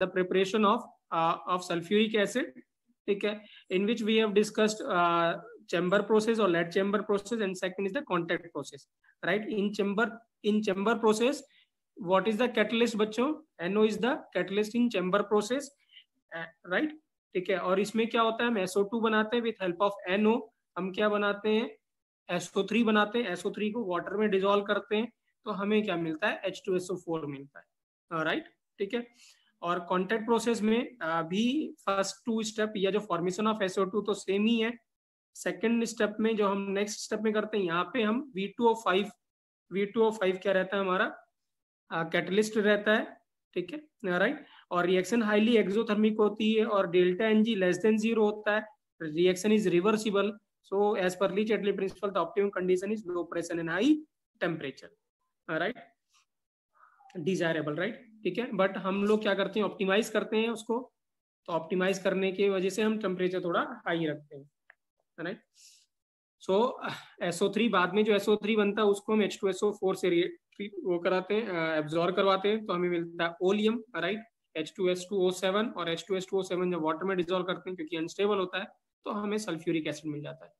The preparation of sulphuric acid, ठीक है, in which we have discussed chamber process or lead chamber process, and second is the contact process, right? In chamber process, what is the catalyst बच्चों? NO is the catalyst in chamber process, right? ठीक है, और इसमें क्या होता है, हम SO2 बनाते हैं विथ हेल्प ऑफ NO, हम क्या बनाते हैं, SO3 बनाते हैं, SO3 को वाटर में डिसॉल्व करते हैं, तो हमें क्या मिलता है, H2SO4 मिलता है, राइट? ठीक है, और कॉन्टैक्ट प्रोसेस में भी फर्स्ट टू स्टेप या जो फॉर्मेशन ऑफ SO2 तो सेम ही है। सेकेंड स्टेप में जो हम नेक्स्ट स्टेप में करते हैं, यहाँ पे हम V2O5 क्या रहता है हमारा, कैटलिस्ट रहता है, ठीक है, राइट? और रिएक्शन हाईली एक्सोथर्मिक होती है और डेल्टा Ng लेस देन 0 होता है, reaction is reversible, so as per Le Chatelier principle the optimum condition is low pressure and high temperature, right, desirable, right? ठीक है, बट हम लोग क्या करते हैं, ऑप्टिमाइज करते हैं उसको, तो ऑप्टिमाइज करने की वजह से हम टेम्परेचर थोड़ा हाई रखते हैं, राइट? सो SO3 बाद में जो SO3 बनता है उसको हम H2SO4 से वो कराते हैं, एब्जॉर्ब करवाते हैं, तो हमें मिलता है ओलियम, राइट? H2S2O7, और H2S2O7 जब वाटर में डिसॉल्व करते हैं क्योंकि अनस्टेबल होता है, तो हमें सल्फ्यूरिक एसिड मिल जाता है।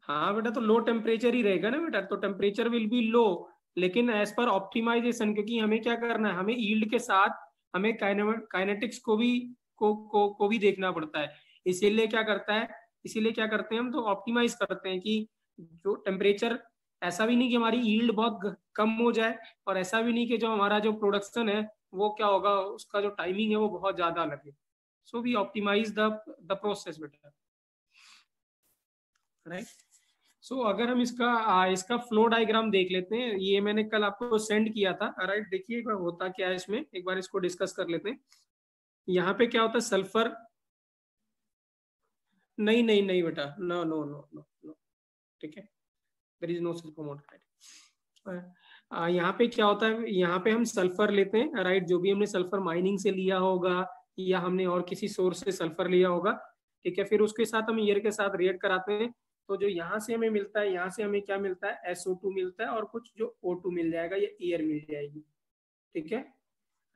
हाँ बेटा, तो लो टेम्परेचर ही रहेगा ना बेटा, तो टेम्परेचर विल बी लो, लेकिन एज पर ऑप्टिमाइजेशन, क्योंकि हमें क्या करना है, हमें यील्ड के साथ हमें काइनेटिक्स को भी देखना पड़ता है, इसीलिए क्या करते हैं हम, तो ऑप्टिमाइज करते हैं कि जो टेम्परेचर, ऐसा भी नहीं कि हमारी यील्ड बहुत कम हो जाए, और ऐसा भी नहीं कि जो हमारा जो प्रोडक्शन है वो क्या होगा, उसका जो टाइमिंग है वो बहुत ज्यादा लगे, so we optimize the process बेटा, राइट? सो अगर हम इसका फ्लो डायग्राम देख लेते हैं, ये मैंने कल आपको सेंड किया था, राइट? देखिए एक बार होता क्या है इसमें, एक बार इसको डिस्कस कर लेते हैं। यहाँ पे क्या होता है, सल्फर, नहीं बेटा, नो, ठीक है, there is no such commode. यहाँ पे क्या होता है, यहाँ पे हम सल्फर लेते हैं, राइट? जो भी हमने सल्फर माइनिंग से लिया होगा या हमने और किसी सोर्स से सल्फर लिया होगा, ठीक है, फिर उसके साथ हम एयर के साथ रिएक्ट कराते हैं, तो जो यहाँ से हमें मिलता है, यहाँ से हमें क्या मिलता है, SO2 मिलता है, और कुछ जो O2 मिल जाएगा, ये एयर मिल जाएगी, ठीक है,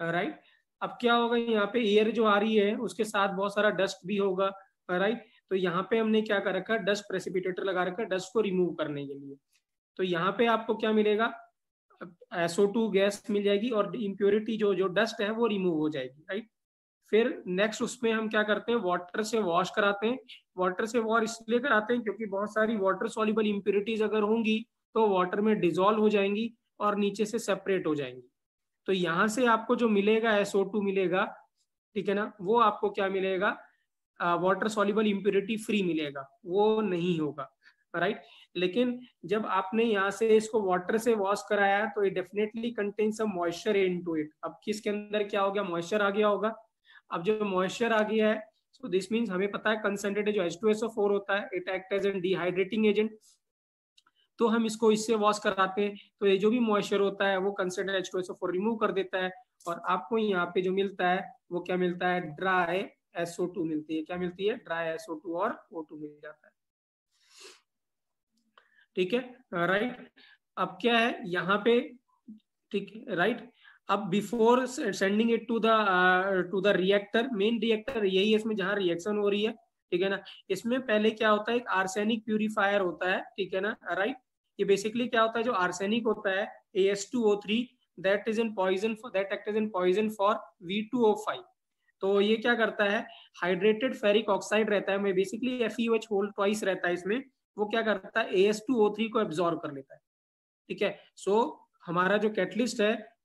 राइट? अब क्या होगा, यहाँ पे एयर जो आ रही है उसके साथ बहुत सारा डस्ट भी होगा, राइट? तो यहाँ पे हमने क्या कर रखा है, डस्ट प्रेसिपिटेटर लगा रखा है डस्ट को रिमूव करने के लिए, तो यहाँ पे आपको क्या मिलेगा, SO2 गैस मिल जाएगी, और इम्प्योरिटी जो डस्ट है वो रिमूव हो जाएगी, राइट? फिर नेक्स्ट उसमें हम क्या करते हैं, वाटर से वॉश कराते हैं। वाटर से वॉश इसलिए कराते हैं क्योंकि बहुत सारी वाटर सॉल्युबल इम्प्योरिटीज अगर होंगी तो वाटर में डिसॉल्व हो जाएंगी और नीचे से सेपरेट हो जाएंगी, तो यहाँ से आपको जो मिलेगा SO2 मिलेगा, ठीक है ना, वो आपको क्या मिलेगा, वाटर सॉल्युबल इम्प्योरिटी फ्री मिलेगा, वो नहीं होगा, राइट? लेकिन जब आपने यहाँ से इसको वाटर से वॉश कराया तो it definitely contain some moisture into it. अब किसके अंदर क्या हो गया, मॉइस्चर आ गया होगा। अब जो मॉइस्चर आ गया है, सो दिस मीन्स हमें पता है कंसंट्रेटेड जो H2SO4 होता है, it act as an dehydrating agent, तो हम इसको इससे वॉश कराते हैं, तो ये जो भी मॉइस्चर होता है वो कंसंट्रेटेड H2SO4 रिमूव कर देता है, और आपको यहाँ पे जो मिलता है वो क्या मिलता है, ड्राई SO2 मिलती है। क्या मिलती है, ड्राई SO2 और O2 मिल जाता है, ठीक है, राइट? अब क्या है यहाँ पे, ठीक है, राइट? अब before sending it to the reactor, main reactor यही है इसमें जहां रिएक्शन हो रही है, ठीक है ना, इसमें पहले क्या होता है, एक आर्सेनिक प्यूरिफायर होता है, ठीक है ना, राइट? ये बेसिकली क्या होता है, जो आर्सेनिक होता है AS2O3, that is in poison, that act is in poison for V2O5, तो ये क्या करता है, हाइड्रेटेड फेरिक ऑक्साइड रहता है, बेसिकली FeOH होल ट्वाइस रहता है इसमें, वो क्या करता है AS2O3 को एब्जॉर्ब कर लेता है, ठीक है। सो हमारा जो कैटलिस्ट है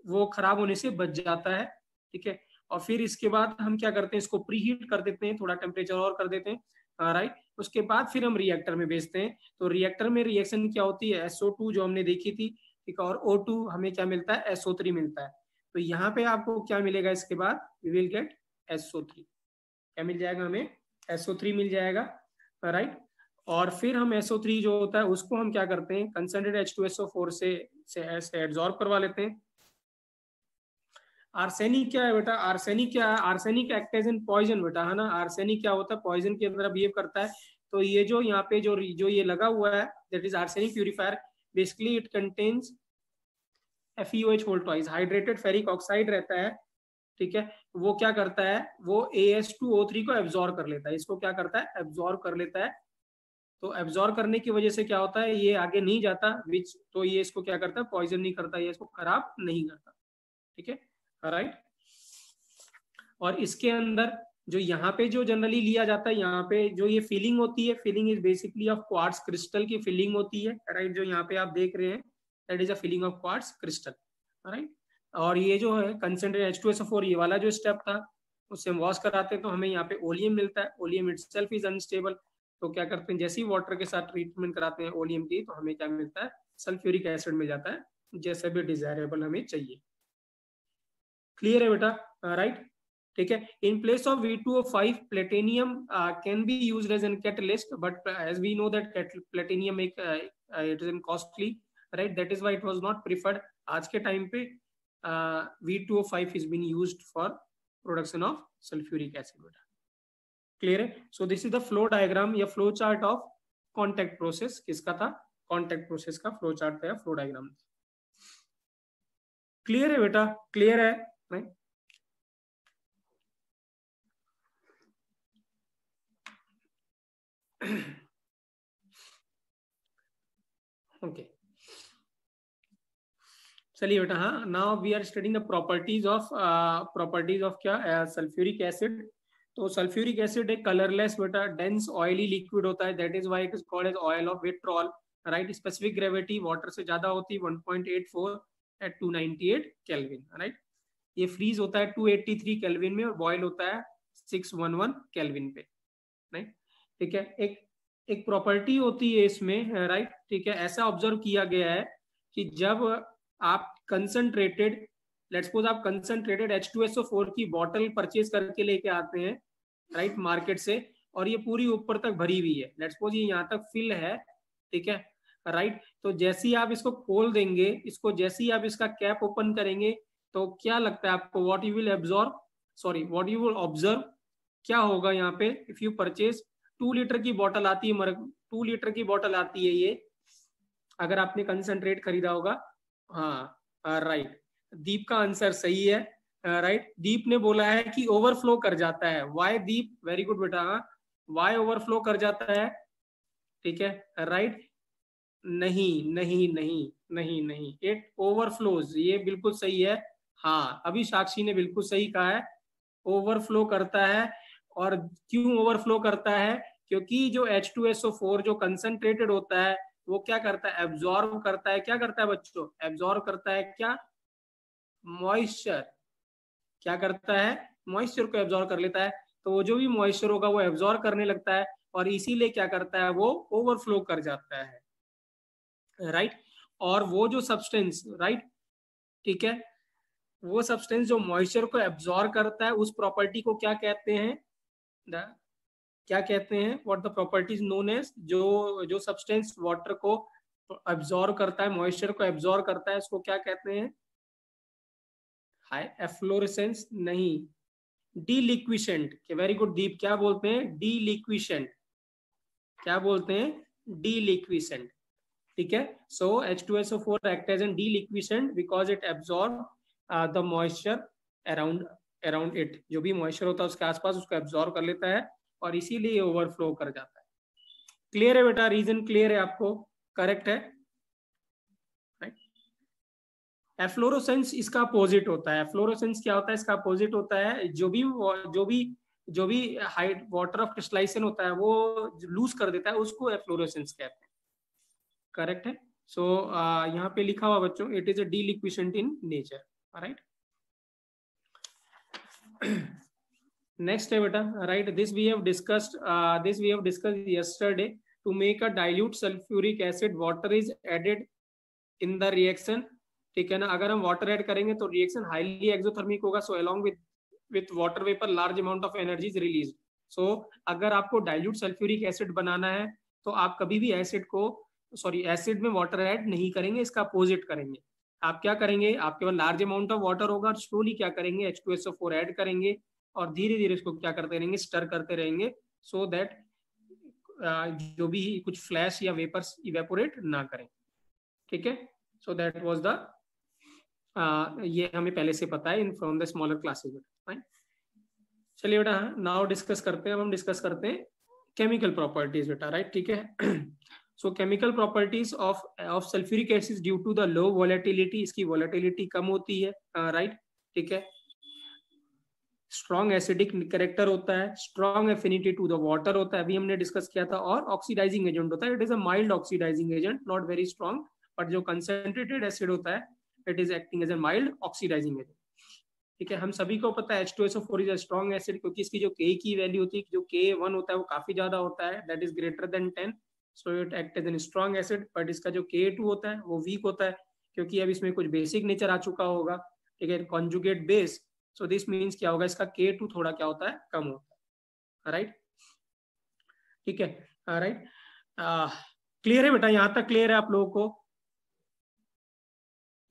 वो खराब होने से बच जाता है, ठीक है। और फिर इसके बाद हम क्या करते हैं, इसको प्रीहीट कर देते हैं, थोड़ा टेम्परेचर और कर देते हैं, राइट? उसके बाद फिर हम रिएक्टर में भेजते हैं, तो रिएक्टर में रिएक्शन क्या होती है, SO2 जो हमने देखी थी, ठीक है, और O2 हमें क्या मिलता है, SO3 मिलता है। तो यहाँ पे आपको क्या मिलेगा, इसके बाद वी विल गेट SO3, क्या मिल जाएगा हमें, SO3 मिल जाएगा, राइट? और फिर हम SO3 जो होता है उसको हम क्या करते हैं, कंसंट्रेटेड H2SO4 से एब्जॉर्ब करवा लेते हैं। आर्सेनिक क्या है बेटा, arsenic act as an poison बेटा, है ना। आर्सेनिक क्या होता है, पॉइजन की तरह बिहेव करता है। तो ये जो यहाँ पे जो ये लगा हुआ है, that is arsenic purifier, basically it contains FeOH whole twice, hydrated ferric oxide रहता है, ठीक है, वो क्या करता है, वो AS2O3 को एब्जॉर्ब कर लेता है, इसको क्या करता है, एब्जॉर्ब कर लेता है। तो एब्जॉर्ब करने की वजह से क्या होता है, ये आगे नहीं जाता विच, तो ये इसको क्या करता है, पॉइजन नहीं करता, ये इसको खराब नहीं करता, ठीक है, राइट। और इसके अंदर जो यहाँ पे जो जनरली लिया जाता है, यहाँ पे जो ये फिलिंग होती है, filling is basically of quartz crystal की फिलिंग होती है, राइट, जो यहाँ पे आप देख रहे हैं that is a filling of quartz crystal, right. और ये जो है कंसेंट्रेट H2SO4, ये वाला जो स्टेप था, उससे हम वॉश कराते हैं तो हमें यहाँ पे ओलियम मिलता है, ओलियम इटसेल्फ इज अनस्टेबल, तो क्या करते हैं, जैसे ही वाटर के साथ ट्रीटमेंट कराते हैं ओलियम की, तो हमें क्या मिलता है, सल्फ्यूरिक एसिड मिल जाता है, जैसे भी डिजायरेबल हमें चाहिए। क्लियर है बेटा, राइट, ठीक है। In place of V2O5 platinum can be used as an catalyst, but as we know that platinum एक it is in costly, right, that is why it was not preferred. आज के time पे V2O5 is being used for production of sulfuric acid बेटा, clear है। So this is the flow diagram या flow chart of contact process, किसका था, contact process का flow chart था या फ्लो डायग्राम था। क्लियर है बेटा, क्लियर है, नहीं? ओके, चलिए बेटा, हाँ, now we are studying the properties of क्या, सल्फ्यूरिक एसिड। तो सल्फ्यूरिक एसिड एक कलरलेस बेटा डेंस ऑयली लिक्विड होता है, that is why it is called as oil of vitriol, right. Specific gravity water से ज्यादा होती है 1.84 एट 298 केल्विन, राइट। ये फ्रीज होता है 283 केल्विन में और बॉयल होता है 611 केल्विन पे, राइट, ठीक है। एक प्रॉपर्टी होती है इसमें, राइट, ठीक है, ऐसा ऑब्जर्व किया गया है कि जब आप कंसंट्रेटेड, लेट्स सपोज आप कंसंट्रेटेड H2SO4 की बॉटल परचेज करके लेके आते हैं, राइट, मार्केट से, और ये पूरी ऊपर तक भरी हुई है, लेट्स सपोज ये यहाँ तक फिल है, ठीक है, राइट। तो जैसे ही आप इसको खोल देंगे, इसको जैसे ही आप इसका कैप ओपन करेंगे, तो क्या लगता है आपको, what you will absorb, sorry what you will observe, क्या होगा यहाँ पे, इफ यू परचेज 2 लीटर की बॉटल आती है, 2 लीटर की बॉटल आती है ये, अगर आपने कंसंट्रेट खरीदा होगा, हाँ, राइट, दीप का आंसर सही है, राइट। दीप ने बोला है कि ओवरफ्लो कर जाता है, वाई दीप, वेरी गुड बेटा, वाई ओवरफ्लो कर जाता है, ठीक है, राइट, नहीं नहीं नहीं नहीं नहीं, इट ओवरफ्लोज, ये बिल्कुल सही है, हाँ, अभी साक्षी ने बिल्कुल सही कहा है, ओवरफ्लो करता है। और क्यों ओवरफ्लो करता है, क्योंकि जो H2SO4 जो कंसंट्रेटेड होता है, वो क्या करता है, एब्जॉर्ब करता है, क्या करता है बच्चों, एब्जॉर्ब करता है क्या, मॉइस्चर, क्या करता है, मॉइस्चर को एब्जॉर्ब कर लेता है, तो वो जो भी मॉइस्चर होगा वो एब्जॉर्ब करने लगता है, और इसीलिए क्या करता है, वो ओवरफ्लो कर जाता है, राइट। और वो जो सब्सटेंस, राइट, ठीक है, वो सब्सटेंस जो मॉइस्चर को एब्जॉर्ब करता है, उस प्रॉपर्टी को क्या कहते हैं, क्या कहते हैं, what the properties known as, जो सब्सटेंस वाटर को एब्जॉर्ब करता है, मॉइस्चर को एब्जॉर्ब करता है, उसको क्या कहते हैं, हाई एफ्लोरेसेंस नहीं, डीलिक्विशेंट, वेरी गुड दीप, क्या बोलते हैं, डीलिक्विशेंट, क्या बोलते हैं, डीलिक्विशेंट, ठीक है। So H2SO4 act as an deliquescent because it absorb the moisture around it, जो भी मॉइस्चर होता है उसके आसपास उसको एब्जॉर्ब कर लेता है, और इसीलिए ओवरफ्लो कर जाता है। क्लियर है बेटा, रीजन क्लियर है आपको, करेक्ट है, राइट। एफ्लोरोसेंस इसका अपोजिट होता है, एफ्लोरोसेंस क्या होता है, इसका अपोजिट होता है, जो भी हाइट वाटर ऑफ क्रिस्टलाइजेशन होता है वो लूज कर देता है, उसको एफ्लोरोसेंस कहते हैं, करेक्ट है। सो यहाँ पे लिखा हुआ बच्चों, it is a deliquescent in nature, right. Next है बेटा, right, this we have discussed yesterday, to make a dilute sulphuric acid water is added in the reaction, ठीक है ना। अगर हम वाटर ऐड करेंगे तो रिएक्शन हाईली एक्सोथर्मिक होगा, so along with water vapour large amount of energy is release. So अगर आपको डाइल्यूट सल्फ्यूरिक एसिड बनाना है, तो आप कभी भी एसिड में वाटर ऐड नहीं करेंगे, इसका अपोजिट करेंगे। आप क्या करेंगे, आपके पास लार्ज अमाउंट ऑफ वाटर होगा, स्लोली क्या करेंगे, H2SO4 ऐड करेंगे, और धीरे धीरे इसको क्या करते रहेंगे, स्टर करते रहेंगे, सो दैट जो भी कुछ फ्लैश या वेपर्स इवेपोरेट ना करें, ठीक है। सो दैट वाज द ये हमें पहले से पता है in from the smaller classes बेटा। चलिए बेटा, नाउ डिस्कस करते हैं, हम डिस्कस करते हैं केमिकल प्रॉपर्टीज बेटा, राइट, ठीक है। So chemical properties of sulphuric acid due to the low volatility, इसकी वोलेटिलिटी कम होती है, राइट, ठीक है। स्ट्रॉन्ग एसिडिक कैरेक्टर होता है, strong affinity to the water होता है, अभी हमने डिस्कस किया था, और ऑक्सीडाइजिंग एजेंट होता है, it is a mild oxidizing agent, not very strong, but जो कंसेंट्रेटेड एसिड होता है it is acting as a mild oxidizing agent, ठीक है। हम सभी को पता है H2SO4 is a strong acid, क्योंकि इसकी जो K की वैल्यू होती है, जो K1 होता है वो काफी ज्यादा होता है, that is greater than 10, so it act as an strong acid. But इसका जो K2 होता है वो वीक होता है, क्योंकि अब इसमें कुछ बेसिक नेचर आ चुका होगा, ठीक है, conjugate base, so this means क्या होगा, इसका K2 थोड़ा क्या होता है, कम होता है, राइट, ठीक है, राइट। क्लियर है बेटा, यहाँ तक क्लियर है आप लोगों को,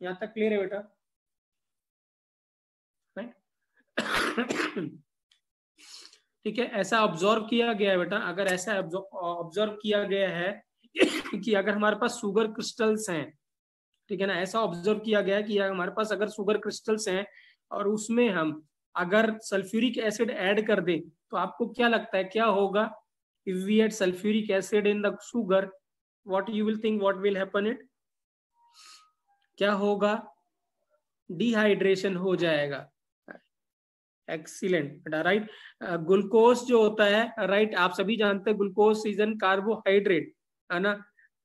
यहाँ तक क्लियर है बेटा, राइट। ठीक है, ऐसा ऑब्जर्व किया गया है बेटा, अगर ऐसा ऑब्जर्व किया गया है कि अगर हमारे पास शुगर क्रिस्टल्स हैं, ठीक है ना, ऐसा ऑब्जर्व किया गया है कि हमारे पास अगर शुगर क्रिस्टल्स हैं और उसमें हम अगर सल्फ्यूरिक एसिड ऐड कर दे, तो आपको क्या लगता है क्या होगा, if we add sulphuric acid in the sugar, what you will think, what will happen it, क्या होगा, डिहाइड्रेशन हो जाएगा, एक्सीलेंट बेटा, राइट। ग्लूकोज जो होता है, राइट, आप सभी जानते हैं ग्लूकोज इज एन कार्बोहाइड्रेट, है ना,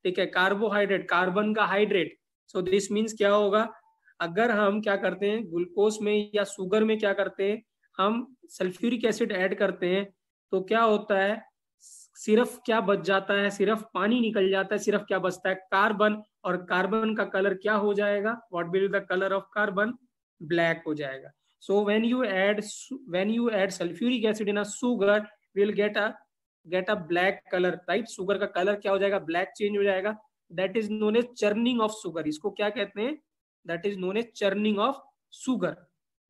ठीक है, कार्बोहाइड्रेट, कार्बन का हाइड्रेट, सो दिस मीन्स क्या होगा, अगर हम क्या करते हैं ग्लूकोज में या शुगर में क्या करते हैं, हम सल्फ्यूरिक एसिड ऐड करते हैं, तो क्या होता है, सिर्फ क्या बच जाता है, सिर्फ पानी निकल जाता है, सिर्फ क्या बचता है, कार्बन, और कार्बन का कलर क्या हो जाएगा, what will the colour of carbon, black हो जाएगा। So when you add sulfuric acid in a sugar, we'll get a black color, right? sugar का कलर क्या हो जाएगा, ब्लैक चेंज हो जाएगा, that is known as churning of sugar, इसको क्या कहते हैं, that is known as churning of sugar,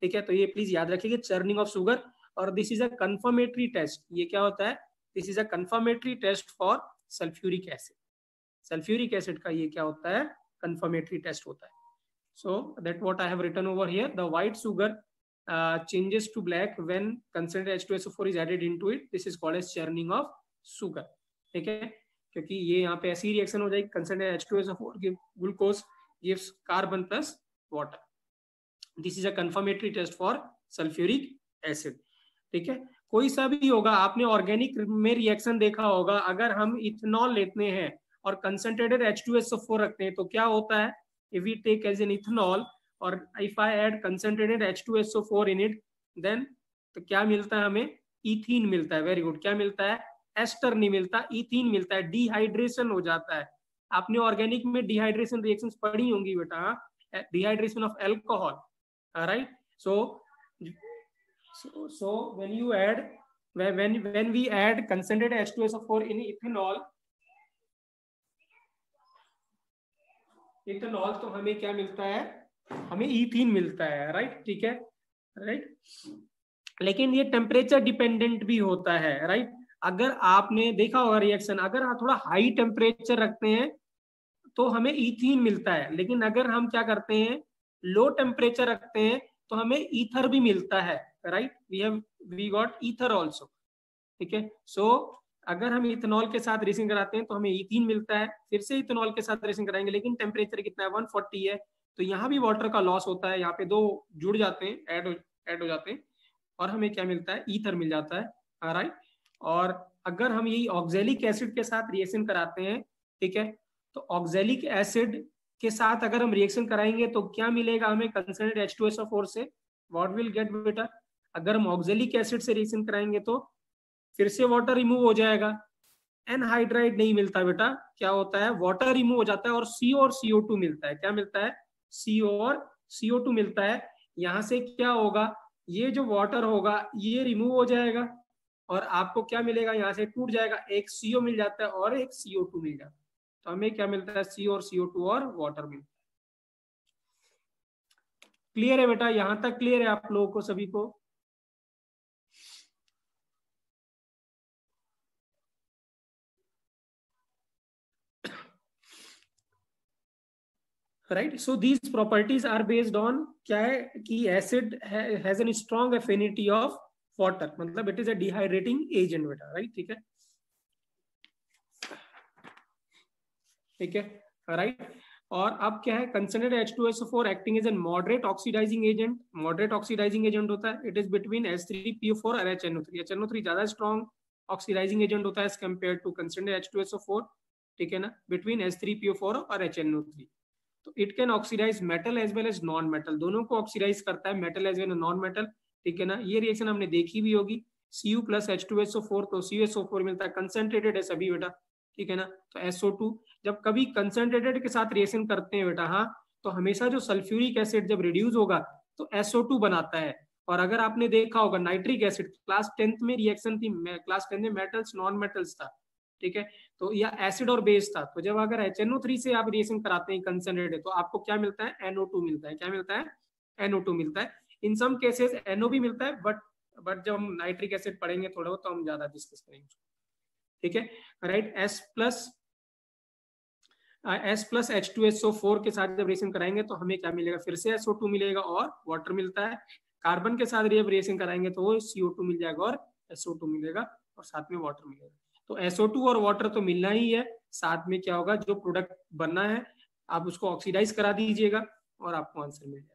ठीक है। तो ये प्लीज याद रखिए, churning of sugar, और this is a confirmatory test, ये क्या होता है, this is a confirmatory test for sulfuric acid, sulfuric acid का ये क्या होता है, confirmatory test होता है। So that what I have written over here, the white sugar changes to black when concentrated H2SO4 is added into it, this is called as churning of sugar, ठीक है, क्योंकि ये यहाँ पे ऐसी रिएक्शन हो जाएगी, concentrated H2SO4 give glucose gives carbon plus water, this is a confirmatory test for sulfuric acid, ठीक है। कोई सा भी होगा, आपने ऑर्गेनिक में रिएक्शन देखा होगा, अगर हम इथेनॉल लेते हैं और कंसंट्रेटेड H2SO4 रखते हैं तो क्या होता है, if we take as an ethanol or if I add concentrated H2SO4 in it, then तो क्या मिलता है हमें, इथीन मिलता है, वेरी गुड, क्या मिलता है, एस्टर नहीं मिलता, इथीन मिलता है, डिहाइड्रेशन हो जाता है। आपने ऑर्गेनिक में डिहाइड्रेशन रिएक्शंस पढ़ी होंगी बेटा, dehydration of alcohol, right. So when you add when we add concentrated H2SO4 in ethanol, तो हमें क्या मिलता है, हमें इथीन मिलता है, राइट, ठीक है, राइट। लेकिन ये टेम्परेचर डिपेंडेंट भी होता है, राइट। अगर आपने देखा होगा रिएक्शन, अगर आप थोड़ा हाई टेम्परेचर रखते हैं तो हमें इथीन मिलता है, लेकिन अगर हम क्या करते हैं, लो टेम्परेचर रखते हैं तो हमें ईथर भी मिलता है, right, we got ether also, ठीक है। सो अगर हम इथेनॉल के साथ रेसिंग कराते हैं तो हमें इथीन मिलता है, फिर से इथेनॉल के साथ रेसिंग कराएंगे, लेकिन टेम्परेचर कितना है, 140 है, तो यहाँ भी वाटर का लॉस होता है, यहाँ पे दो जुड़ जाते हैं, ऐड हो जाते हैं, और हमें क्या मिलता है, ईथर मिल जाता है, राइट। और अगर हम यही ऑक्जेलिक एसिड के साथ रिएक्शन कराते हैं, ठीक है, तो ऑक्जेलिक एसिड के साथ अगर हम रिएक्शन कराएंगे तो क्या मिलेगा हमें, कंसंट्रेटेड H2SO4 से, व्हाट विल गेट बेटा, अगर हम ऑक्जेलिक एसिड से रिएक्शन कराएंगे तो फिर से वाटर रिमूव हो जाएगा, एनहाइड्राइड नहीं मिलता बेटा, क्या होता है, वाटर रिमूव हो जाता है और CO और CO2 मिलता है, क्या मिलता है, CO और CO2 मिलता है। यहां से क्या होगा, ये जो वाटर होगा ये रिमूव हो जाएगा और आपको क्या मिलेगा, यहाँ से टूट जाएगा, एक CO मिल जाता है और एक CO2 मिल जाता है, तो हमें क्या मिलता है, CO और CO2 और वाटर मिलता है। क्लियर है बेटा, यहां तक क्लियर है आप लोगों को सभी को, right. So these properties are based on क्या है कि acid has an strong affinity of water, मतलब it is a dehydrating agent बेटा, राइट, ठीक है, ठीक है, राइट। और अब क्या है, concentrated H2SO4 acting as an moderate oxidising agent, moderate oxidising agent होता है, इट इज बिटवीन H3PO4 और HNO3। HNO3 ज्यादा स्ट्रॉन्ग ऑक्सीडाइजिंग एजेंट होता है as compare to concentrated H2SO4, ठीक है ना, बिटवीन H3PO4 और HNO3। तो it can oxidize metal as well as non metal, दोनों को ऑक्सीडाइज करता है, metal as well as non metal, ठीक है ना। ये रिएक्शन हमने देखी भी होगी, Cu प्लस H2SO4, तो CuSO4 मिलता है, कंसंट्रेटेड है सभी बेटा, ठीक है ना। तो SO2 जब कभी कंसंट्रेटेड के साथ रिएक्शन करते हैं बेटा, हाँ, तो हमेशा जो सल्फ्यूरिक एसिड जब रिड्यूस होगा तो SO2 बनाता है। और अगर आपने देखा होगा नाइट्रिक एसिड, क्लास 10th में रिएक्शन थी, क्लास 10th में मेटल्स नॉन मेटल्स था, ठीक है, तो या एसिड और बेस था, तो जब अगर HNO3 से आप रिएक्शन कराते हैं कंसंट्रेटेड, तो आपको क्या मिलता है, NO2 मिलता है। क्या मिलता है, NO2 मिलता है। इन सम केसेस NO भी मिलता है, बट जब हम नाइट्रिक एसिड पढ़ेंगे थोड़ा बहुत तो हम ज्यादा डिस्कस करेंगे, ठीक है, राइट। S प्लस H2SO4 के साथ जब रिएक्शन कराएंगे तो हमें क्या मिलेगा, फिर से SO2 मिलेगा और वाटर मिलता है। कार्बन के साथ जब रिएक्शन कराएंगे तो वो CO2 मिल जाएगा और SO2 मिलेगा और साथ में वाटर मिलेगा। तो SO2 और वाटर तो मिलना ही है, साथ में क्या होगा, जो प्रोडक्ट बनना है आप उसको ऑक्सीडाइज करा दीजिएगा और आपको आंसर मिल जाएगा।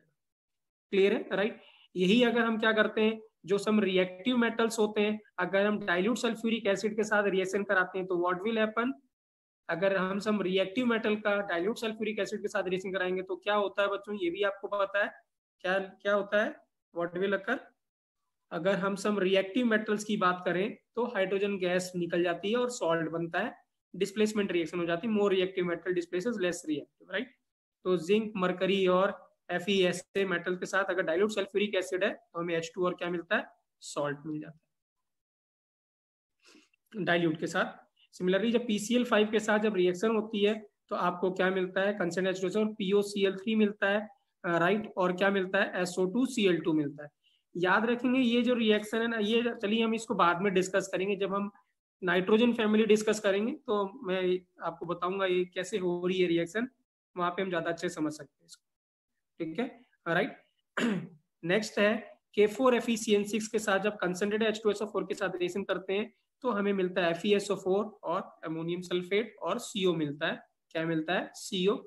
क्लियर है, राइट। यही अगर हम क्या करते हैं, जो सम रिएक्टिव मेटल्स होते हैं, अगर हम डाइल्यूट सल्फ्यूरिक एसिड के साथ रिएक्शन कराते हैं तो व्हाट विल हैपन, अगर हम सम रिएक्टिव मेटल का डाइल्यूट सल्फ्यूरिक एसिड के साथ रिएक्शन कराएंगे तो क्या होता है बच्चों, ये भी आपको पता है, क्या क्या होता है, व्हाट विल अकर, अगर हम सम रिएक्टिव मेटल्स की बात करें तो हाइड्रोजन गैस निकल जाती है और सॉल्ट बनता है, डिस्प्लेसमेंट रिएक्शन हो जाती है, more reactive metal displaces less reactive, right. तो जिंक, मरकरी और Fe ऐसे मेटल के साथ अगर डाइल्यूट सल्फ्यूरिक एसिड है तो हमें H2 और क्या मिलता है, सॉल्ट मिल जाता है डाइल्यूट के साथ। सिमिलरली जब PCl5 के साथ जब रिएक्शन होती है तो आपको क्या मिलता है, कंसंट्रेटेड H2SO और POCl3 मिलता है, राइट, और क्या मिलता है, SO2Cl2 मिलता है। याद रखेंगे ये जो रिएक्शन है ना, ये चलिए हम इसको बाद में डिस्कस करेंगे, जब हम नाइट्रोजन फैमिली डिस्कस करेंगे तो मैं आपको बताऊंगा ये कैसे हो रही है रिएक्शन, वहां पे हम ज्यादा अच्छे समझ सकते हैं इसको, ठीक है, राइट। नेक्स्ट है K4FeCN6 के साथ जब कंसंट्रेटेड H2SO4 के साथ रिएक्शन करते हैं तो हमें मिलता है FeSO4 और अमोनियम सल्फेट और CO मिलता है, क्या मिलता है, CO।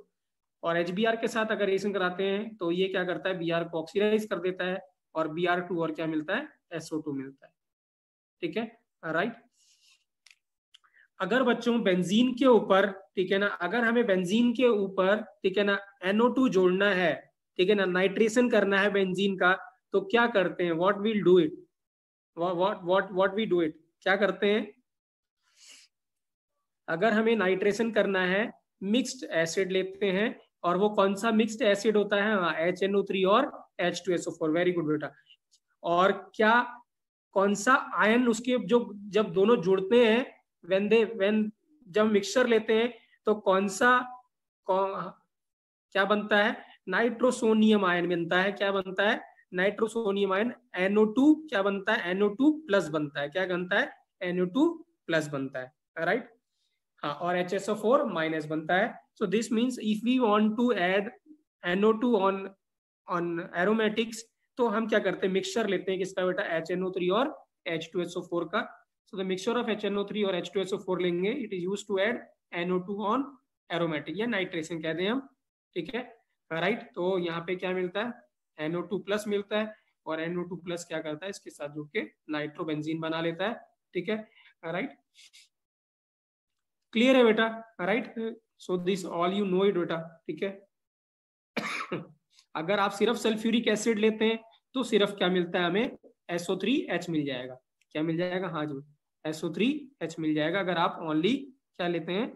और HBr के साथ अगर रिएक्शन कराते हैं तो ये क्या करता है, Br को ऑक्सीडाइज कर देता है और Br2 और क्या मिलता है, SO2 मिलता है, ठीक है, राइट। अगर बच्चों बेंजीन के ऊपर, ठीक है ना, अगर हमें बेंजीन के ऊपर, ठीक है ना, NO2 जोड़ना है, ठीक है ना, नाइट्रेशन करना है बेंजीन का, तो क्या करते हैं, what will do it, what we do it, क्या करते हैं, अगर हमें नाइट्रेशन करना है, मिक्स्ड एसिड लेते हैं, और वो कौन सा मिक्स्ड एसिड होता है, HNO3 और H2SO4, वेरी गुड बेटा। और क्या, कौन सा आयन उसके जो जब दोनों जुड़ते हैं, व्हेन जब मिक्सचर लेते हैं तो कौन सा क्या बनता है, नाइट्रोसोनियम आयन बनता है, क्या बनता है, नाइट्रोसोनियम आयन, NO2 क्या बनता है, NO2 प्लस बनता है, क्या बनता है, NO2 प्लस बनता है, राइट, हाँ, और HSO4 माइनस बनता है। So this means if we want to add NO2 on aromatics, तो हम क्या करते हैं, मिक्सचर लेते हैं किसका बेटा, HNO3 और H2SO4 का। So the mixture of HNO3 और H2SO4 लेंगे, it is used to add NO2 on aromatic या नाइट्रेशन कह दें हम, ठीक है, राइट। तो यहाँ पे क्या मिलता है, NO2 प्लस मिलता है, और NO2 प्लस क्या करता है, इसके साथ जुड़ के नाइट्रोबेंजीन बना लेता है, ठीक है, राइट। क्लियर है बेटा, right. So this all you know it बेटा, ठीक है। अगर आप सिर्फ सल्फ्यूरिक एसिड लेते हैं तो सिर्फ क्या मिलता है हमें, SO3H मिल जाएगा, क्या मिल जाएगा, हाँ जी, SO3H मिल जाएगा अगर आप ओनली क्या लेते हैं,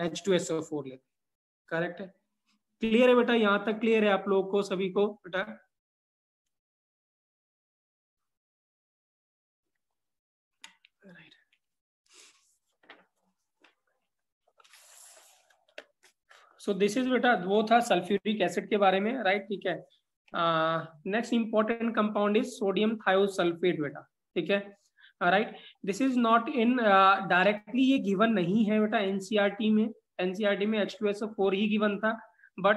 H2SO4 लेते हैं, करेक्ट है। क्लियर है बेटा, यहां तक क्लियर है आप लोगों को सभी को बेटा, राइट। सो दिस इज बेटा, वो था सल्फ्यूरिक एसिड के बारे में, राइट, ठीक है। Next important compound is sodium thiosulphate बेटा, ठीक है, right. This is not in directly, ये गिवन नहीं है बेटा एनसीईआरटी में, एनसीईआरटी में H2SO4 ही गिवन था, but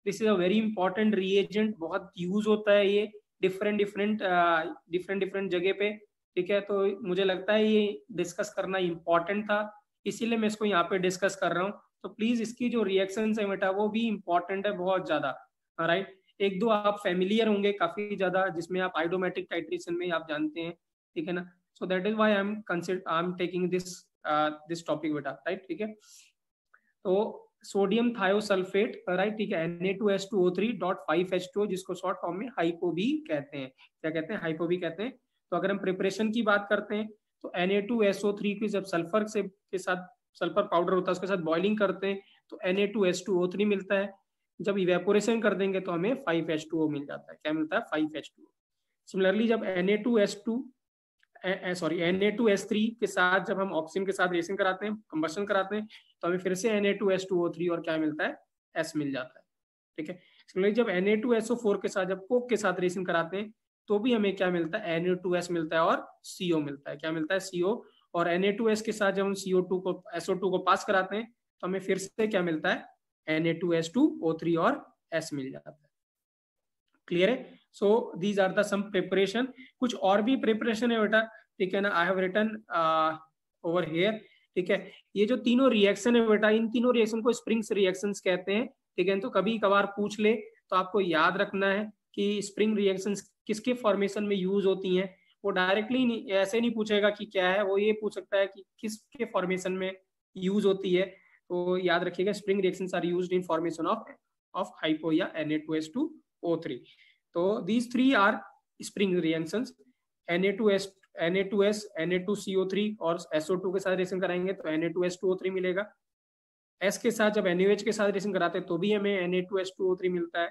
this is a very important reagent, बहुत यूज होता है ये डिफरेंट डिफरेंट जगह पे, ठीक है। तो मुझे लगता है ये डिस्कस करना इम्पोर्टेंट था, इसीलिए मैं इसको यहाँ पे डिस्कस कर रहा हूँ। तो प्लीज इसकी जो रिएक्शन है बेटा वो भी इम्पोर्टेंट है बहुत ज्यादा, राइट। एक दो आप फेमिलियर होंगे काफी ज्यादा, जिसमें आप आइडोमेटिक टाइट्रेशन में आप जानते हैं, ठीक है ना। So that is why I am taking this topic बेटा, राइट, ठीक है। तो सोडियम थायोसल्फेट, राइट, ठीक है, Na2S2O3.5H2O, जिसको शॉर्ट फॉर्म में हाइपो भी कहते हैं। क्या कहते हैं? हाइपो भी कहते हैं। तो अगर हम प्रिपरेशन की बात करते हैं तो Na2SO3 की जब सल्फर के साथ सल्फर पाउडर होता है उसके साथ बॉइलिंग करते हैं तो Na2S2O3 मिलता है। जब इवेपोरेशन कर देंगे तो हमें 5H2O मिल जाता है। क्या मिलता है? 5H2O। सिमिलरली जब Na2S3 के साथ जब हम ऑक्सीजन के साथ रिएक्शन कराते हैं, कंबशन कराते हैं, तो हमें फिर से Na2S2O3 और क्या मिलता है? S मिल जाता है, ठीक है। सिमिलरली जब Na2SO4 के साथ जब कोक के साथ रिएक्शन कराते हैं तो भी हमें क्या मिलता है? Na2S मिलता है और CO मिलता है। क्या मिलता है? CO। और Na2S के साथ जब हम SO2 को पास कराते हैं तो हमें फिर से क्या मिलता है? Na2S2O3 और S मिल जाता है। क्लियर है? So these are the some preparation. कुछ और भी प्रिपरेशन है बेटा, ठीक है ना। I have written over here, ठीक है। ये जो तीनों रिएक्शन है बेटा, इन तीनों रिएक्शन को स्प्रिंग्स रिएक्शंस कहते हैं, ठीक है। तो कभी कभार पूछ ले तो आपको याद रखना है कि स्प्रिंग रिएक्शंस किसके फॉर्मेशन में यूज होती हैं। वो डायरेक्टली ऐसे नहीं पूछेगा कि क्या है, वो ये पूछ सकता है कि किसके फॉर्मेशन में यूज होती है। तो याद रखिएगा, spring reactions are used in formation of hypo या Na2S2O3। तो these three are spring reactions। Na2S, Na2CO3 और SO2 के साथ रिएक्शन कराएंगे तो Na2S2O3 मिलेगा। S के साथ जब NaOH के साथ रिएक्शन कराते हैं तो भी हमें Na2S2O3 मिलता है।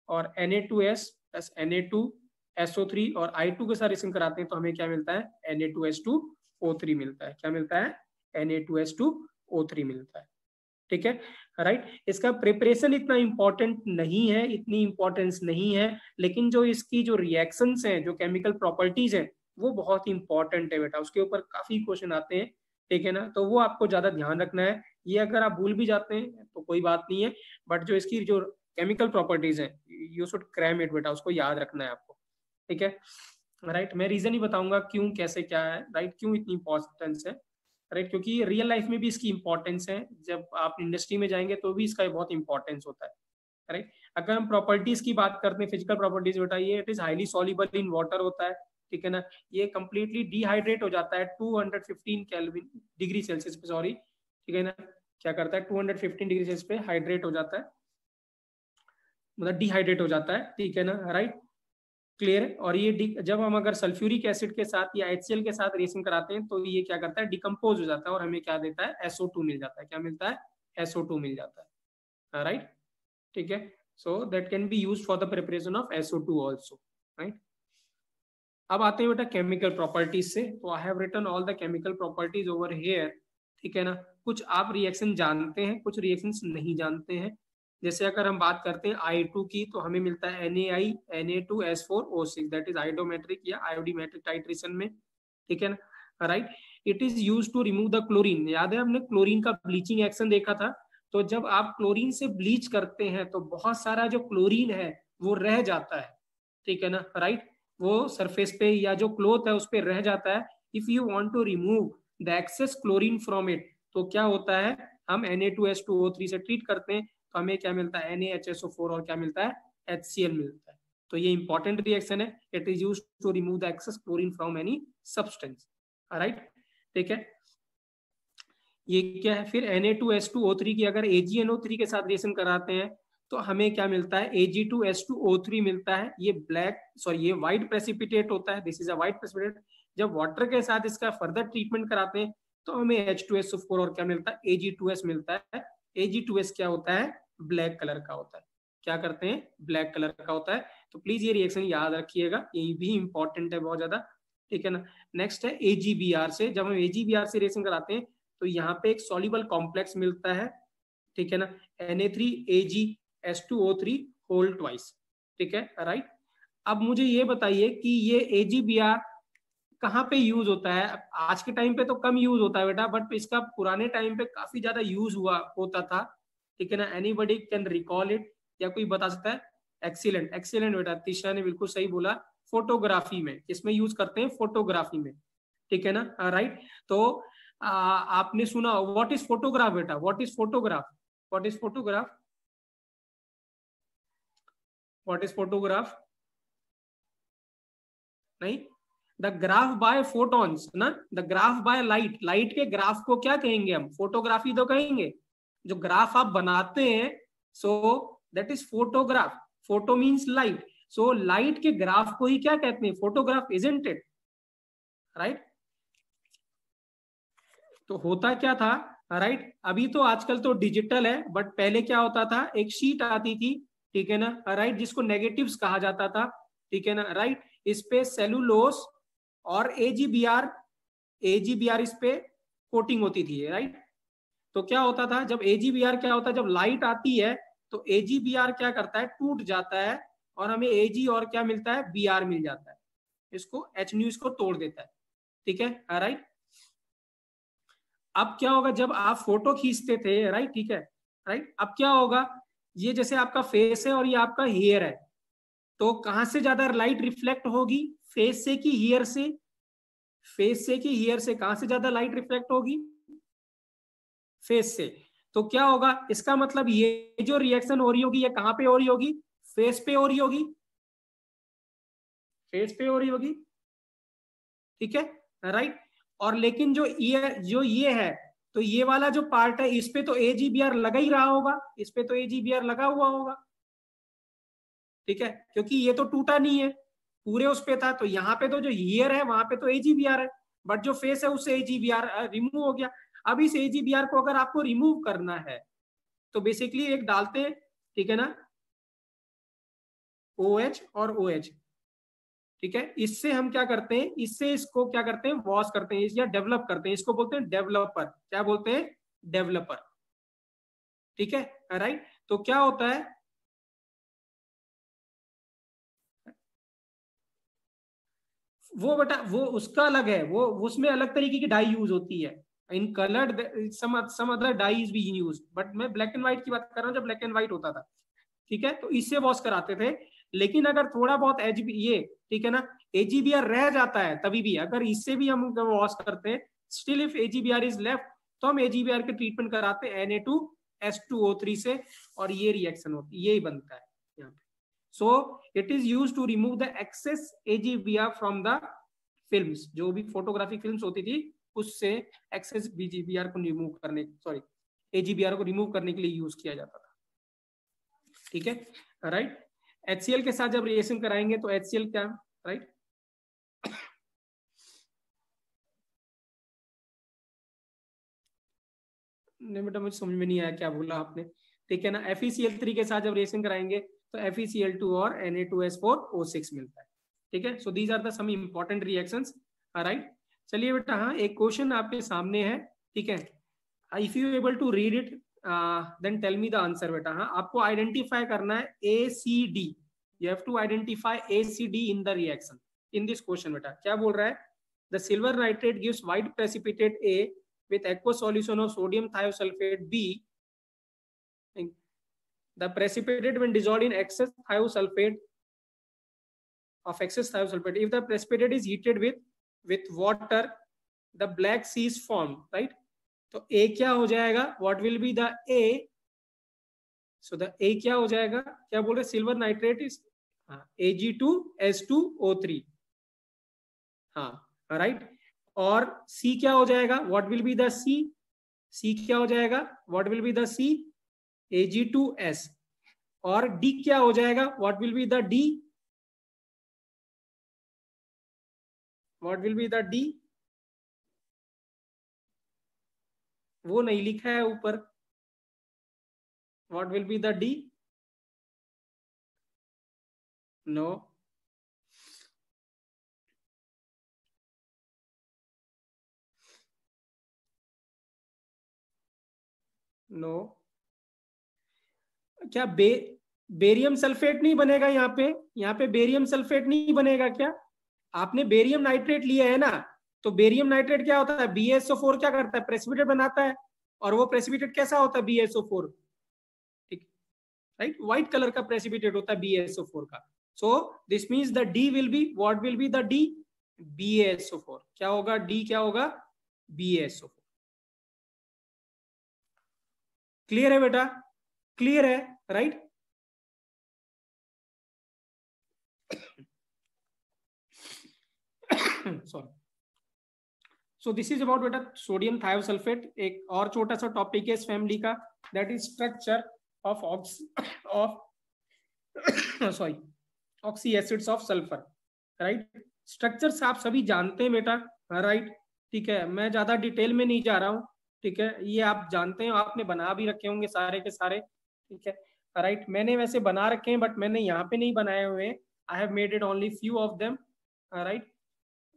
और Na2S प्लस Na2SO3 और I2 के साथ रिएक्शन कराते हैं तो हमें क्या मिलता है? Na2S2O3 मिलता है। क्या मिलता है? Na2S2O3 मिलता है, ठीक है, राइट। इसका प्रिपरेशन इतना इंपॉर्टेंट नहीं है, इतनी इंपॉर्टेंस नहीं है, लेकिन जो इसकी जो रिएक्शंस हैं, जो केमिकल प्रॉपर्टीज हैं, वो बहुत इंपॉर्टेंट है बेटा। उसके ऊपर काफी क्वेश्चन आते हैं, ठीक है ना। तो वो आपको ज्यादा ध्यान रखना है। ये अगर आप भूल भी जाते हैं तो कोई बात नहीं है, बट जो इसकी जो केमिकल प्रॉपर्टीज है यू शुड क्रैम इट बेटा, उसको याद रखना है आपको, ठीक है, राइट। मैं रीजन ही बताऊंगा क्यों, कैसे, क्या है, राइट, क्यों इतनी इंपॉर्टेंस है, राइट। क्योंकि रियल लाइफ में भी इसकी इंपॉर्टेंस है, जब आप इंडस्ट्री में जाएंगे तो भी इसका बहुत इंपॉर्टेंस होता है, राइट। अगर हम प्रॉपर्टीज की बात करते हैं, फिजिकल प्रॉपर्टीज बेटा, ये it is highly soluble in water होता है, ठीक है ना। ये कंप्लीटली डिहाइड्रेट हो जाता है 215 केल्विन डिग्री सेल्सियस पे, सॉरी, ठीक है ना। क्या करता है? 215 डिग्री सेल्सियस पे हाइड्रेट हो जाता है, मतलब डिहाइड्रेट हो जाता है, ठीक है ना, राइट, क्लियर है। और ये जब हम अगर सल्फ्यूरिक एसिड के साथ या HCl के साथ रिएक्शन कराते हैं तो ये क्या करता है? डिकम्पोज हो जाता है और हमें क्या देता है? SO2 मिल जाता है। क्या मिलता है? SO2 मिल जाता है, राइट, ठीक है। So that can be used for the preparation of SO2 also, right. अब आते हैं बेटा केमिकल प्रॉपर्टीज से। तो I have written all the chemical properties over here, ठीक है ना। कुछ आप रिएक्शन जानते हैं, कुछ रिएक्शंस नहीं जानते हैं। जैसे अगर हम बात करते हैं I2 की तो हमें मिलता है NaI Na2S4O6, that is iodometric या आयोडीमेट्रिक टाइट्रेशन में, ठीक है ना, right. It is used to remove the chlorine. याद है हमने क्लोरीन का ब्लीचिंग एक्शन देखा था। तो जब आप क्लोरीन से ब्लीच करते हैं तो बहुत सारा जो क्लोरीन है वो रह जाता है, ठीक है ना, राइट। वो सरफेस पे या जो क्लोथ है उस पर रह जाता है। If you want to remove the excess chlorine from it तो क्या होता है? हम Na2S2O3 से ट्रीट करते हैं तो हमें क्या मिलता है? NaHSO4 और क्या मिलता है? HCl मिलता है। तो ये इंपॉर्टेंट रिएक्शन है। It is used to remove the excess chlorine from any substance, right, ठीक है। ये क्या है फिर? Na2S2O3 की अगर AgNO3 के साथ रिएक्शन कराते हैं तो हमें क्या मिलता है? Ag2S2O3 मिलता है। ये ये व्हाइट प्रेसिपिटेट होता है, this is a white precipitate. जब वाटर के साथ इसका फर्दर ट्रीटमेंट कराते हैं तो हमें H2SO4 और क्या मिलता है? Ag2S मिलता है। Ag2S क्या होता है? ब्लैक कलर का होता है। क्या करते हैं? ब्लैक कलर का होता है। तो प्लीज ये रिएक्शन याद रखिएगा, ये भी इंपॉर्टेंट है बहुत ज्यादा, ठीक है ना। नेक्स्ट है AgBr से। जब हम AgBr से रिएक्शन कराते हैं तो यहाँ पे एक सॉल्युबल कॉम्प्लेक्स मिलता है, ठीक है ना, Na3AgS2O3 होल ट्वाइस, ठीक है, राइट। अब मुझे ये बताइए कि ये AgBr कहाँ पे यूज होता है? आज के टाइम पे तो कम यूज होता है बेटा, बट इसका पुराने टाइम पे काफी ज्यादा यूज हुआ होता था, ठीक है ना। एनीबडी कैन रिकॉल इट या कोई बता सकता है? एक्सीलेंट, एक्सीलेंट बेटा, तीसरा ने बिल्कुल सही बोला, फोटोग्राफी में, किसमें यूज करते हैं? फोटोग्राफी में, ठीक है ना, राइट। तो आपने सुना व्हाट इज फोटोग्राफ बेटा, what is photograph, what is photograph, what is photograph? नहीं, द ग्राफ बाय फोटॉन्स ना, the graph by light, light के ग्राफ को क्या कहेंगे हम? फोटोग्राफी तो कहेंगे। जो ग्राफ आप बनाते हैं, so that is photograph, photo means light, so light के ग्राफ को ही क्या कहते हैं? Photograph, isn't it, right. तो होता क्या था, राइट, अभी तो आजकल तो डिजिटल है, बट पहले क्या होता था, एक शीट आती थी, ठीक है ना, राइट, जिसको नेगेटिव्स कहा जाता था, ठीक है ना, राइट। इस पे सेलुलोस और एजीबीआर, एजीबीआर इस पे कोटिंग होती थी, राइट। तो क्या होता था, जब एजीबीआर क्या होता है, जब लाइट आती है तो एजीबीआर क्या करता है, टूट जाता है, और हमें एजी और क्या मिलता है? बीआर मिल जाता है, इसको एच न्यूज को तोड़ देता है, ठीक है, राइट। अब क्या होगा, जब आप फोटो खींचते थे, राइट, ठीक है, राइट, अब क्या होगा, ये जैसे आपका फेस है और ये आपका हेयर है, तो कहां से ज्यादा लाइट रिफ्लेक्ट होगी? फेस से कि हेयर से? फेस से कि हेयर से, कहां से ज्यादा लाइट रिफ्लेक्ट होगी? फेस से। तो क्या होगा, इसका मतलब ये जो रिएक्शन हो रही होगी, ये कहां पे हो रही होगी? फेस पे हो रही होगी, फेस पे हो रही होगी, ठीक है, राइट। और लेकिन जो ये है, तो ये वाला जो पार्ट है, इस पे तो एजीबीआर लगा ही रहा होगा, इस पे तो एजीबीआर लगा हुआ होगा, ठीक है, क्योंकि ये तो टूटा नहीं है, पूरे उस पे था, तो यहाँ पे तो जो ईयर है वहां पे तो एजीबीआर है, बट जो फेस है उससे एजीबीआर रिमूव हो गया। अब इस एजीबीआर को अगर आपको रिमूव करना है, तो बेसिकली एक डालते हैं, ठीक है ना, OH और OH, ठीक है, इससे हम क्या करते हैं, इससे इसको क्या करते हैं, वॉश करते हैं या डेवलप करते हैं, इसको बोलते हैं डेवलपर, क्या बोलते हैं? डेवलपर, ठीक है, राइट। तो क्या होता है, वो बेटा वो उसका अलग है, वो उसमें अलग तरीके की डाई यूज होती है, इन कलर्ड सम अदर डाइज भी यूज, बट मैं ब्लैक एंड व्हाइट की बात कर रहा हूँ, जब ब्लैक एंड व्हाइट होता था, ठीक है, तो इससे वॉश कराते थे। लेकिन अगर थोड़ा बहुत ये, ठीक है ना, एजीबीआर रह जाता है, तभी भी अगर इससे भी हम वॉश करते हैं, still if AgBr is left, तो हम एजीबीआर के ट्रीटमेंट कराते हैं Na2H2O3 से, और ये रिएक्शन होती है, यही बनता है यहाँ पे। So it is used to remove the excess AGBR from the films, जो भी फोटोग्राफिक फिल्म्स होती थी, उससे एक्सेस BGBR को रिमूव करने, सॉरी, AGBR को रिमूव करने के लिए यूज किया जाता था, ठीक है, राइट। HCl के साथ जब रिएक्शन कराएंगे तो HCl क्या, राइट, नहीं बेटा मुझे समझ में नहीं आया क्या बोला आपने, ठीक है ना। FeCl3 के साथ जब रिएक्शन कराएंगे तो FeCl2 और Na2S4O6 मिलता है, ठीक है। So these are the some important reactions, right. चलिए बेटा, हाँ, एक क्वेश्चन आपके सामने है, ठीक है, if you able to read it then tell me the answer बेटा। हाँ, आपको आइडेंटिफाई करना है ACD, you have to identify ACD in the reaction in this question बेटा। क्या बोल रहा है, the silver nitrate gives white precipitate A with aqueous solution of sodium thiosulfate B. The precipitate when dissolved in excess thiosulfate of excess thiosulfate, if the precipitate is heated with water, the black sea is formed, right? तो A क्या हो जाएगा, what will be the A? So the A क्या हो जाएगा, क्या बोल रहे, सिल्वर नाइट्रेट इज Ag2S2O3, हाँ, राइट। और C क्या हो जाएगा, what will be the C? C क्या हो जाएगा, what will be the C? Ag2S। और D क्या हो जाएगा, what will be the D? What will be the D? वो नहीं लिखा है ऊपर, what will be the D? No, no, क्या बेरियम सल्फेट नहीं बनेगा यहाँ पे बेरियम सल्फेट नहीं बनेगा क्या? आपने बेरियम नाइट्रेट लिया है ना, तो बेरियम नाइट्रेट क्या होता है, BaSO4 क्या करता है, प्रेसिपिटेट बनाता है, और वो प्रेसिपिटेट कैसा होता है, BaSO4, ठीक, राइट, व्हाइट कलर का प्रेसिपिटेट होता है BaSO4 का। सो this means the D will be, what will be the D? BaSO4। क्या होगा D? क्या होगा? BaSO4। क्लियर है बेटा? क्लियर है, right? Sorry. So this is about बेटा सोडियम थायोसल्फेट। एक और छोटा सा टॉपिक है इस फैमिली का, that is structure of sorry oxy acids of sulphur, right? Structures आप सभी जानते हैं बेटा, राइट? ठीक है, मैं ज्यादा डिटेल में नहीं जा रहा हूँ, ठीक है, ये आप जानते हैं, आपने बना भी रखे होंगे सारे के सारे, ठीक है, राइट? मैंने वैसे बना रखे हैं बट मैंने यहाँ पे नहीं बनाए हुए हैं, I have made it only few of them, right?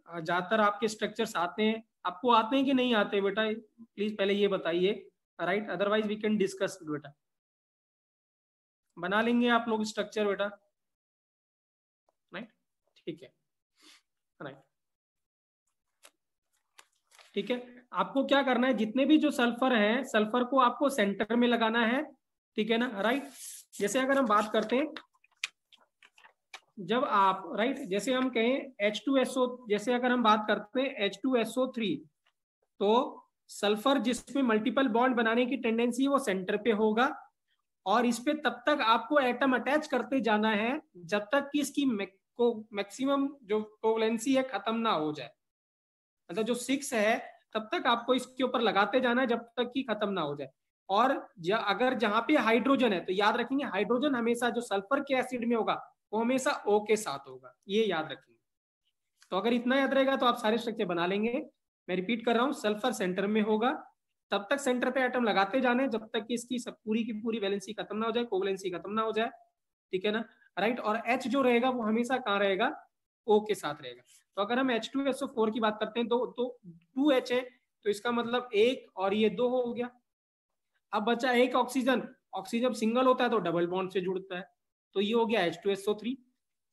ज्यादातर आपके स्ट्रक्चर्स आते हैं, आपको आते हैं कि नहीं आते बेटा? प्लीज पहले ये बताइए, right? Otherwise we can discuss बेटा। बना लेंगे आप लोग स्ट्रक्चर बेटा, राइट? ठीक है, राइट, ठीक है। आपको क्या करना है, जितने भी जो सल्फर है, सल्फर को आपको सेंटर में लगाना है, ठीक है ना, राइट? जैसे अगर हम बात करते हैं, जब आप, राइट, जैसे हम कहें H2SO, जैसे अगर हम बात करते हैं H2SO3, तो सल्फर जिसमें मल्टीपल बॉन्ड बनाने की टेंडेंसी है वो सेंटर पे होगा, और इस पे तब तक आपको एटम अटैच करते जाना है जब तक कि इसकी मैक्सिमम जो कोवलेंसी है खत्म ना हो जाए, मतलब जो 6 है तब तक आपको इसके ऊपर लगाते जाना है जब तक कि खत्म ना हो जाए। और अगर जहां पे हाइड्रोजन है तो याद रखेंगे हाइड्रोजन हमेशा जो सल्फर के एसिड में होगा वो हमेशा O के साथ होगा, ये याद रखेंगे। तो अगर इतना याद रहेगा तो आप सारे स्ट्रक्चर बना लेंगे। मैं रिपीट कर रहा हूँ, सल्फर सेंटर में होगा, तब तक सेंटर पे एटम लगाते जाने जब तक कि इसकी सब पूरी की पूरी वैलेंसी खत्म ना हो जाए, कोवलेंसी खत्म ना हो जाए, ठीक है ना, राइट? और H जो रहेगा वो हमेशा कहाँ रहेगा? O के साथ रहेगा। तो अगर हम H2SO4 की बात करते हैं तो 2H है, तो इसका मतलब 1 और ये 2 हो गया। अब बचा एक ऑक्सीजन, ऑक्सीजन सिंगल होता है तो डबल बॉन्ड से जुड़ता है, तो ये हो गया H2SO3।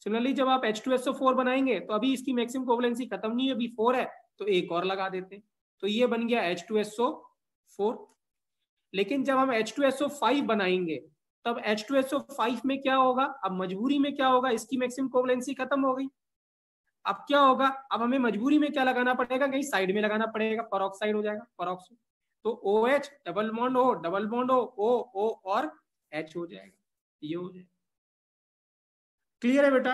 सिमिलरली जब आप H2SO4 बनाएंगे तो अभी इसकी मैक्सिमम कोवलेंसी खत्म नहीं है, अभी 4 है, तो एक और लगा देते हैं, तो ये बन गया H2SO4। लेकिन जब हम H2SO5 बनाएंगे तब H2SO5 में क्या होगा? अब मजबूरी में क्या होगा, इसकी मैक्सिमम कोवलेंसी खत्म हो गई, अब क्या होगा? अब हमें मजबूरी में क्या लगाना पड़ेगा? कहीं साइड में लगाना पड़ेगा, पेरोक्साइड हो जाएगा, पेरोक्साइड, तो OH double bond O, double bond O, O और H हो जाएगा, ये हो जाएगा। क्लियर है बेटा?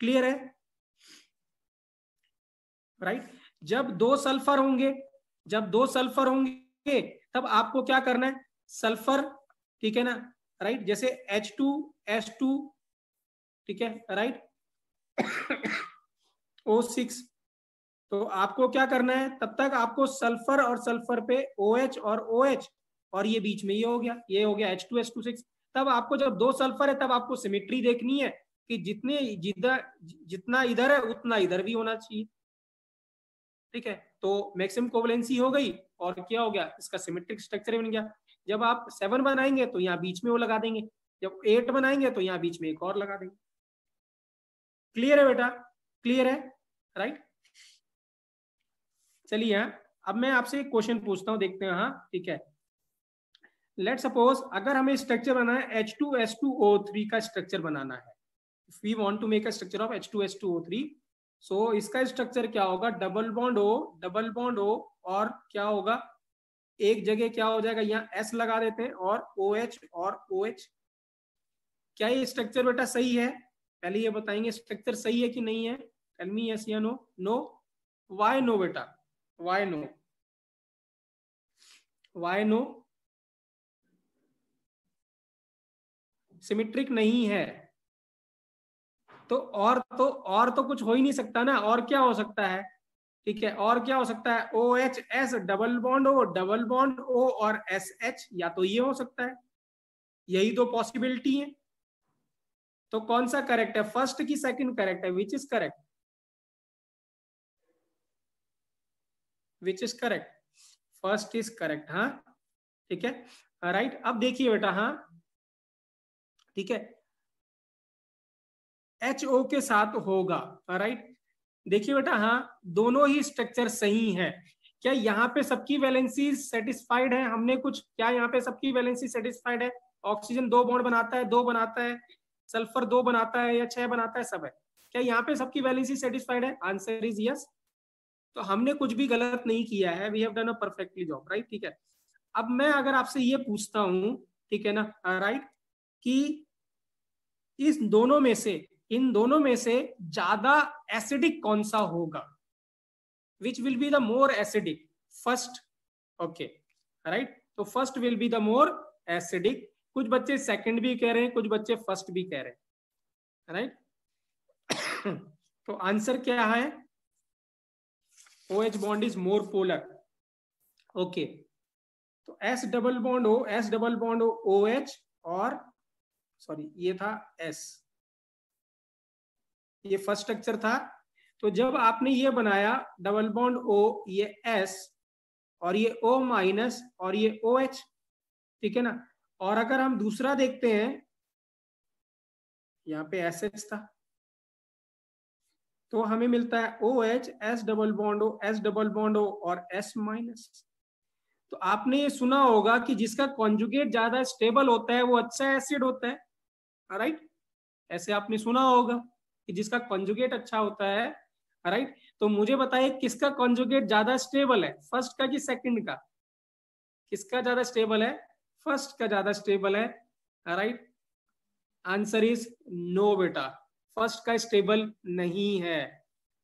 क्लियर है, राइट? जब दो सल्फर होंगे, जब दो सल्फर होंगे तब आपको क्या करना है? सल्फर, ठीक है ना, राइट? जैसे H2S2, ठीक है, राइट, O6, तो आपको क्या करना है? तब तक आपको सल्फर और सल्फर पे OH और OH, और ये बीच में ये हो गया, ये हो गया H2S26। तब आपको जब दो सल्फर है तब आपको सिमेट्री देखनी है कि जितना इधर है उतना इधर भी होना चाहिए, ठीक है? तो मैक्सिमम कोवलेंसी हो गई और क्या हो गया? इसका सिमेट्रिक स्ट्रक्चर बन गया। जब आप 7 बनाएंगे तो यहाँ बीच में वो लगा देंगे, जब 8 बनाएंगे तो यहाँ बीच में एक और लगा देंगे। क्लियर है बेटा? क्लियर है, राइट? चलिए अब मैं आपसे एक क्वेश्चन पूछता हूं, देखते हैं, हाँ ठीक है। लेट सपोज अगर हमें स्ट्रक्चर बनाना है H2S2O3 का स्ट्रक्चर बनाना है, if we want to make a structure of H2S2O3, सो इसका स्ट्रक्चर क्या होगा? Double bond O, double bond O, और क्या होगा? एक जगह क्या हो जाएगा? यहाँ S लगा देते हैं और OH और OH। क्या ये स्ट्रक्चर बेटा सही है? पहले ये बताएंगे स्ट्रक्चर सही है कि नहीं है, टेल मी यस या नो। नो, व्हाई नो बेटा? Why no? Why no? Symmetric नहीं है तो कुछ हो ही नहीं सकता ना, और क्या हो सकता है? ठीक है, और क्या हो सकता है? OHS double bond O, double bond O और SH, या तो ये हो सकता है, यही दो पॉसिबिलिटी है। तो कौन सा करेक्ट है, फर्स्ट की सेकंड करेक्ट है? Which is correct? Which is correct? First is correct, हाँ ठीक है, राइट। अब देखिए बेटा, हाँ ठीक है, HO के साथ होगा, राइट। देखिए बेटा, हाँ दोनों ही स्ट्रक्चर सही है। क्या यहाँ पे सबकी वैलेंसी सेटिस्फाइड है? हमने कुछ, क्या यहाँ पे सबकी वैलेंसी सेटिस्फाइड है? ऑक्सीजन 2 बॉन्ड बनाता है, 2 बनाता है, सल्फर 2 बनाता है या 6 बनाता है, सब है। क्या यहाँ पे सबकी वैलेंसी सेटिस्फाइड है? Answer is yes. तो हमने कुछ भी गलत नहीं किया है, we have done a perfectly job, right, ठीक है। अब मैं अगर आपसे ये पूछता हूं, ठीक है ना, राइट, कि इन दोनों में से ज्यादा एसिडिक कौन सा होगा? Which will be the more acidic? First, okay, right, तो first will be the more acidic. कुछ बच्चे सेकंड भी कह रहे हैं, कुछ बच्चे फर्स्ट भी कह रहे हैं, राइट। तो आंसर क्या है? OH bond is more polar, okay. तो S double bond O OH, और सॉरी ये था S, ये फर्स्ट स्ट्रक्चर था। तो जब आपने ये बनाया डबल बॉन्ड O, ये S, और ये O माइनस, और ये OH, ठीक है ना। और अगर हम दूसरा देखते हैं, यहाँ पे SH था, तो हमें मिलता है OH, S double bond O और S माइनस। तो आपने ये सुना होगा कि जिसका कॉन्जुगेट ज्यादा स्टेबल होता है वो अच्छा एसिड होता है, राइट। ऐसे आपने सुना होगा कि जिसका कॉन्जुगेट अच्छा होता है, राइट। तो मुझे बताइए किसका कॉन्जुगेट ज्यादा स्टेबल है, फर्स्ट का कि सेकंड का? किसका ज्यादा स्टेबल है? फर्स्ट का ज्यादा स्टेबल है, राइट। आंसर इज नो बेटा, फर्स्ट का स्टेबल नहीं है,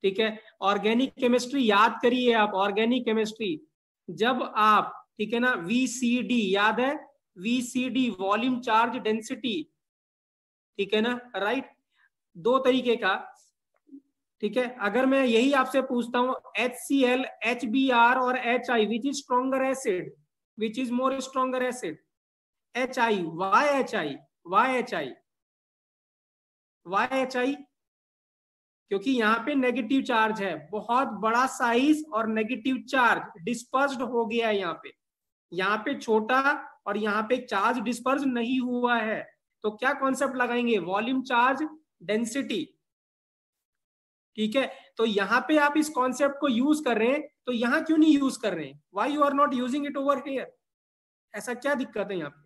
ठीक है। ऑर्गेनिक केमिस्ट्री याद करिए आप, ऑर्गेनिक केमिस्ट्री जब आप, ठीक है ना, VCD याद है, VCD वॉल्यूम चार्ज डेंसिटी, ठीक है ना, राइट, दो तरीके का, ठीक है। अगर मैं यही आपसे पूछता हूं HCl, HBr और HI, which is stronger acid, which is more stronger acid? HI, why HI, why HI, why HI? क्योंकि यहाँ पे नेगेटिव चार्ज है, बहुत बड़ा साइज और नेगेटिव चार्ज डिस्पर्स्ड हो गया है यहाँ पे छोटा, और यहाँ पे चार्ज डिस्पर्स नहीं हुआ है। तो क्या कॉन्सेप्ट लगाएंगे? वॉल्यूम चार्ज डेंसिटी, ठीक है। तो यहाँ पे आप इस कॉन्सेप्ट को यूज कर रहे हैं, तो यहाँ क्यों नहीं यूज कर रहे हैं? Why you are not using it over here? ऐसा क्या दिक्कत है यहाँ पे?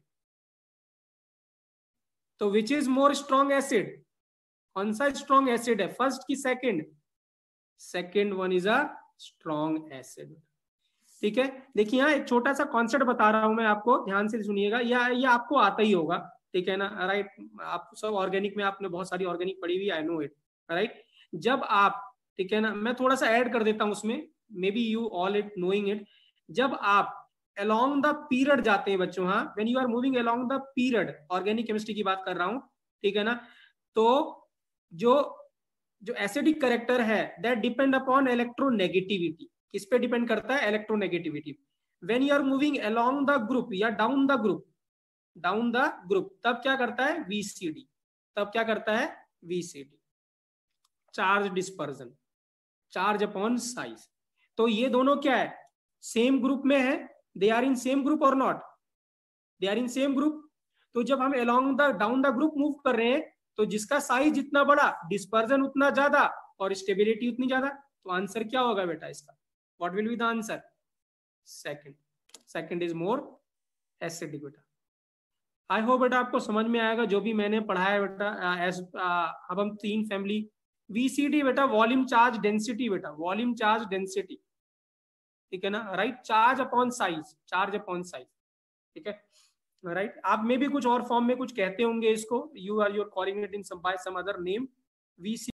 तो which is more strong acid? कौन सा स्ट्रॉन्ग एसिड है, फर्स्ट की second? Second one is a strong acid, ठीक है। देखिए यहाँ एक छोटा सा कॉन्सेप्ट बता रहा हूं मैं आपको, ध्यान से सुनिएगा, या ये आपको आता ही होगा, ठीक है ना, राइट। आप सब ऑर्गेनिक में आपने बहुत सारी ऑर्गेनिक पढ़ी हुई, आई नो इट, राइट। जब आप, ठीक है ना, मैं थोड़ा सा ऐड कर देता हूं उसमें, maybe you all it knowing it. जब आप अलोंग द पीरियड जाते हैं बच्चों, हाँ, when you are moving along the period, organic chemistry की बात कर रहा हूं, ठीक है ना, तो जो जो एसिडिक करेक्टर है दैट डिपेंड अपॉन इलेक्ट्रोनेगेटिविटी। किस पे डिपेंड करता है? Electronegativity. When you are moving along the group या डाउन द ग्रुप, तब क्या करता है? VCD, तब क्या करता है? VCD, charge dispersion, charge upon size. तो ये दोनों क्या है? सेम ग्रुप में है, they are in same group और not? They are in same group. तो जब हम along the down the group move कर रहे हैं, तो जिसका साइज जितना बड़ा, डिस्पर्जन उतना ज्यादा और स्टेबिलिटी उतनी ज्यादा। तो आंसर क्या होगा बेटा इसका? What will be the answer? Second is more acidic बेटा। आई होप बेटा आपको समझ में आएगा जो भी मैंने पढ़ाया बेटा। अब हम तीन फैमिली, VCD बेटा वॉल्यूम चार्ज डेंसिटी, बेटा वॉल्यूम चार्ज डेंसिटी, ठीक है ना, राइट। चार्ज अपॉन साइज, ठीक है, राइट। आप में भी कुछ और फॉर्म में कुछ कहते होंगे इसको, you are calling it in some by some other name. VCD